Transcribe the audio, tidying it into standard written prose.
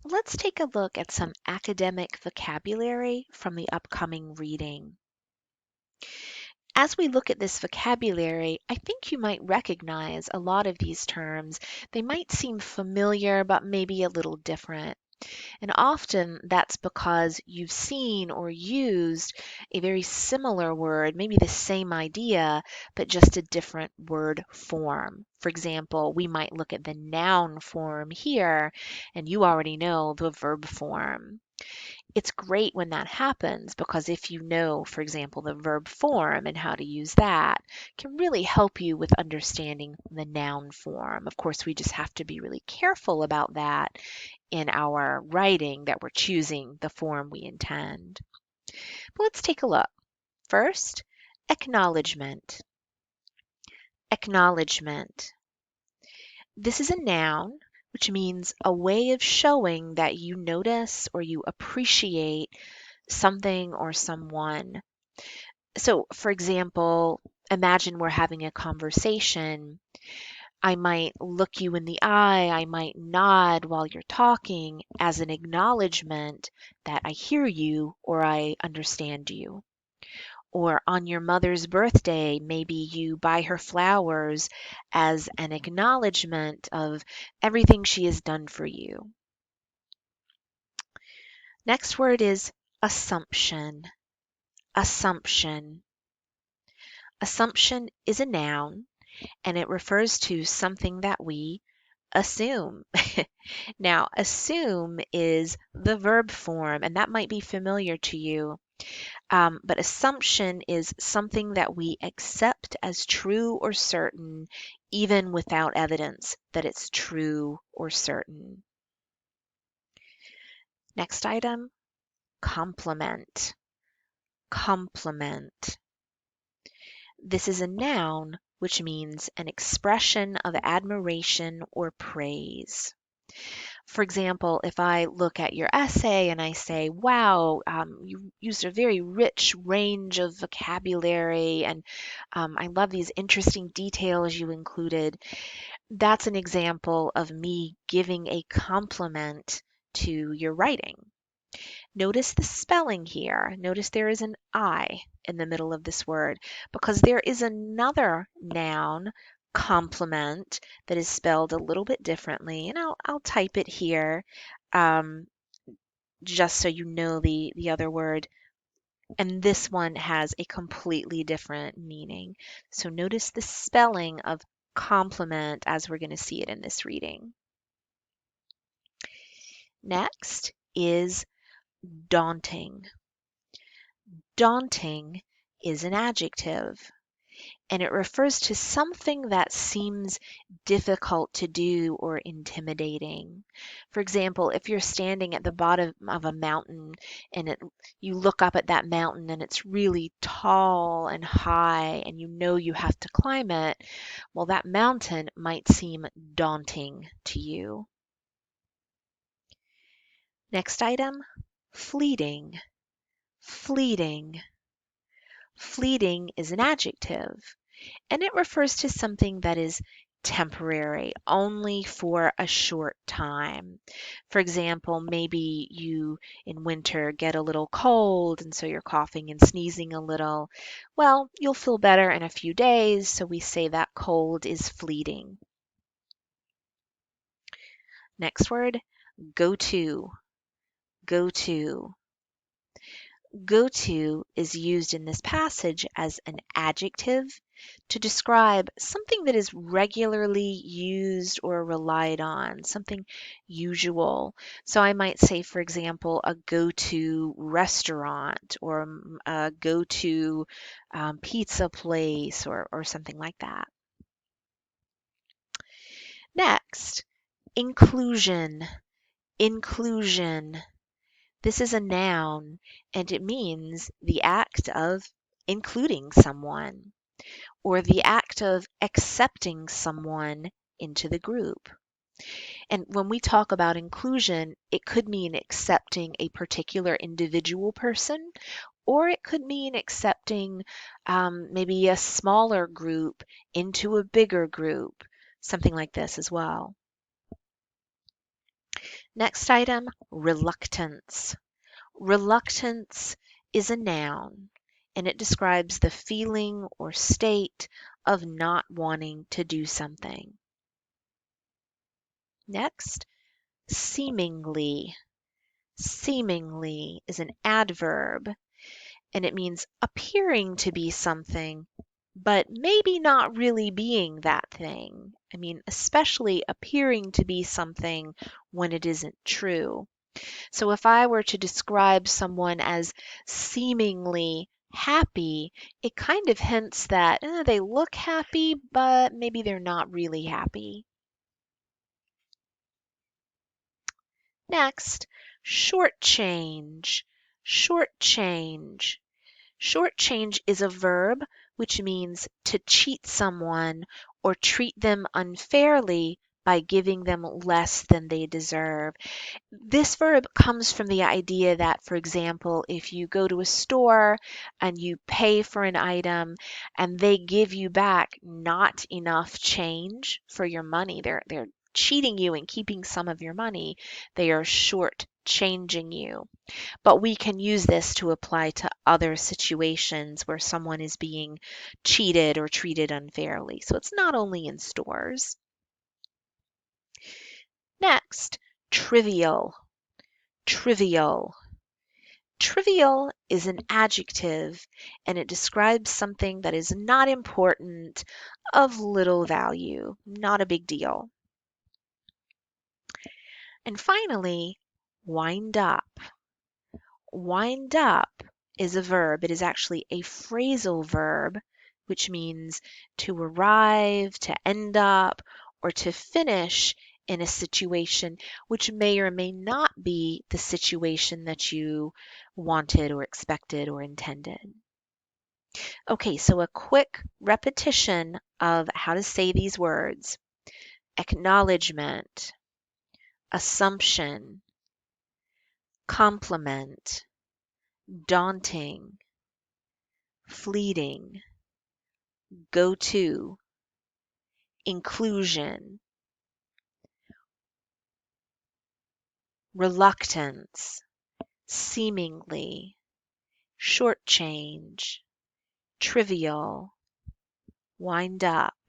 Let's take a look at some academic vocabulary from the upcoming reading. As we look at this vocabulary, I think you might recognize a lot of these terms. They might seem familiar, but maybe a little different. And often that's because you've seen or used a very similar word, maybe the same idea, but just a different word form. For example, we might look at the noun form here, and you already know the verb form. It's great when that happens because if you know, for example, the verb form and how to use that, can really help you with understanding the noun form. Of course, we just have to be really careful about that in our writing, that we're choosing the form we intend. But let's take a look. First, acknowledgement. Acknowledgement. This is a noun, which means a way of showing that you notice or you appreciate something or someone. So, for example, imagine we're having a conversation. I might look you in the eye, I might nod while you're talking as an acknowledgement that I hear you or I understand you. Or on your mother's birthday, maybe you buy her flowers as an acknowledgement of everything she has done for you. Next word is assumption. Assumption. Assumption is a noun and it refers to something that we assume. Now, assume is the verb form, and that might be familiar to you. But assumption is something that we accept as true or certain, even without evidence that it's true or certain. Next item, compliment. Compliment. This is a noun which means an expression of admiration or praise. For example, if I look at your essay and I say, wow, you used a very rich range of vocabulary and I love these interesting details you included, that's an example of me giving a compliment to your writing. Notice the spelling here. Notice there is an I in the middle of this word because there is another noun, complement, that is spelled a little bit differently. And I'll type it here um, just so you know the other word. And this one has a completely different meaning. So notice the spelling of complement as we're going to see it in this reading. Next is daunting. Daunting is an adjective, and it refers to something that seems difficult to do or intimidating. For example, if you're standing at the bottom of a mountain and you look up at that mountain and it's really tall and high and you know you have to climb it, well, that mountain might seem daunting to you. Next item, fleeting. Fleeting. Fleeting is an adjective, and it refers to something that is temporary, only for a short time. For example, maybe you in winter get a little cold, and so you're coughing and sneezing a little. Well, you'll feel better in a few days, so we say that cold is fleeting. Next word, go to. Go to. Go to is used in this passage as an adjective to describe something that is regularly used or relied on, something usual. So I might say, for example, a go-to restaurant or a go-to pizza place or something like that. Next, inclusion. Inclusion. This is a noun and it means the act of including someone or the act of accepting someone into the group. And when we talk about inclusion, it could mean accepting a particular individual person, or it could mean accepting maybe a smaller group into a bigger group, something like this as well. Next item, reluctance. Reluctance is a noun and it describes the feeling or state of not wanting to do something. Next, seemingly. Seemingly is an adverb and it means appearing to be something, but maybe not really being that thing. I mean, especially appearing to be something when it isn't true. So if I were to describe someone as seemingly happy, it kind of hints that they look happy, but maybe they're not really happy. Next, shortchange. Shortchange. Shortchange is a verb which means to cheat someone or treat them unfairly by giving them less than they deserve. This verb comes from the idea that, for example, if you go to a store and you pay for an item and they give you back not enough change for your money, they're cheating you and keeping some of your money, they are short changing you. But we can use this to apply to other situations where someone is being cheated or treated unfairly. So it's not only in stores. Next, trivial. Trivial. Trivial is an adjective and it describes something that is not important, of little value, not a big deal. And finally, wind up. Wind up is a verb. It is actually a phrasal verb, which means to arrive, to end up, or to finish in a situation which may or may not be the situation that you wanted or expected or intended. Okay, so a quick repetition of how to say these words. Acknowledgement, assumption, compliment, daunting, fleeting, go to, inclusion, reluctance, seemingly, shortchange, trivial, wind up,